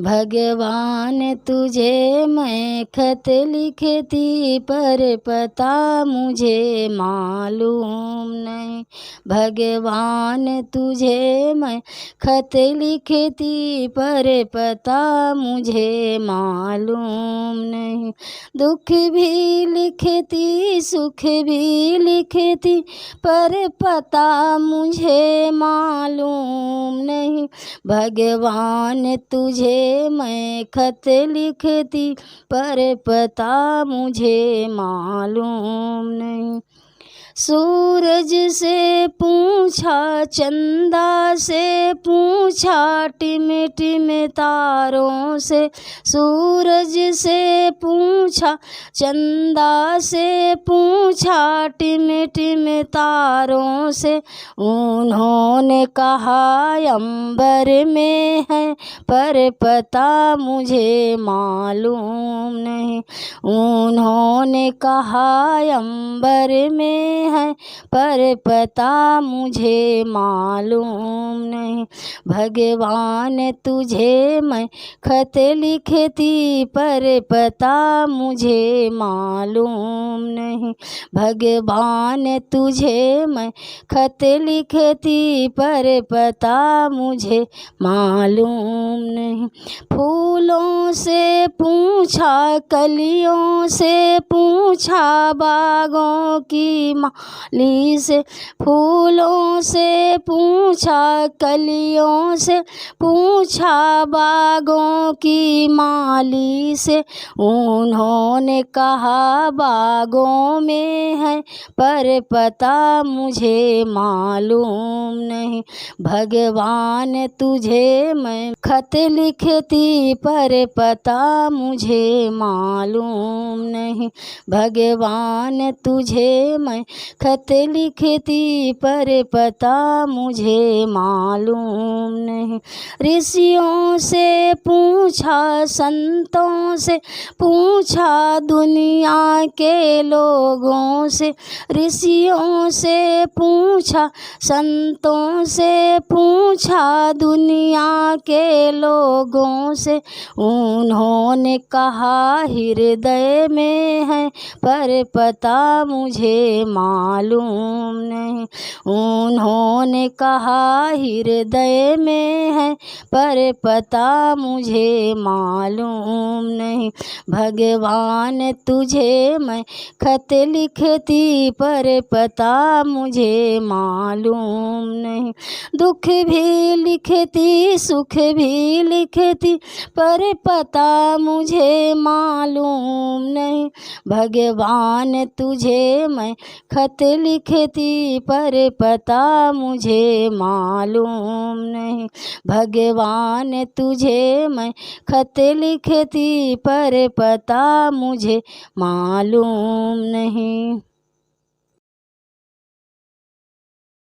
भगवान तुझे मैं खत लिखती पर पता मुझे मालूम नहीं। भगवान तुझे मैं खत लिखती पर पता मुझे मालूम नहीं। दुख भी लिखती सुख भी लिखती पर पता मुझे मालूम नहीं। भगवान तुझे मैं खत लिखती पर पता मुझे मालूम नहीं। सूरज से पूछा चंदा से पूछा टिम टिम तारों से। सूरज से पूछा चंदा से पूछा टिम टिम तारों से। उन्होंने कहा अंबर में है पर पता मुझे मालूम नहीं। उन्होंने कहा अंबर में है पर पता मुझे मालूम नहीं। भगवान तुझे मैं खत लिखती पर पता मुझे मालूम नहीं। भगवान तुझे मैं खत लिखती पर पता मुझे मालूम नहीं। फूलों से पूछा कलियों से पूछा बागों की माली से। फूलों से पूछा कलियों से पूछा बागों की माली से। उन्होंने कहा बागों में है पर पता मुझे मालूम नहीं। भगवान तुझे मैं खत लिखती पर पता मुझे मालूम नहीं। भगवान तुझे मैं खत लिखती पर पता मुझे मालूम नहीं। ऋषियों से पूछा संतों से पूछा दुनिया के लोगों से। ऋषियों से पूछा संतों से पूछा दुनिया के लोगों से। उन्होंने कहा हृदय में है पर पता मुझे मालूम नहीं। उन्होंने कहा हृदय में है पर पता मुझे मालूम नहीं। भगवान तुझे मैं खत लिखती पर पता मुझे मालूम नहीं। दुख भी लिखती सुख भी लिखती पर पता मुझे मालूम नहीं। भगवान तुझे मैं खत लिखती पर पता मुझे मालूम नहीं। भगवान तुझे मैं खत लिखती पर पता मुझे मालूम नहीं।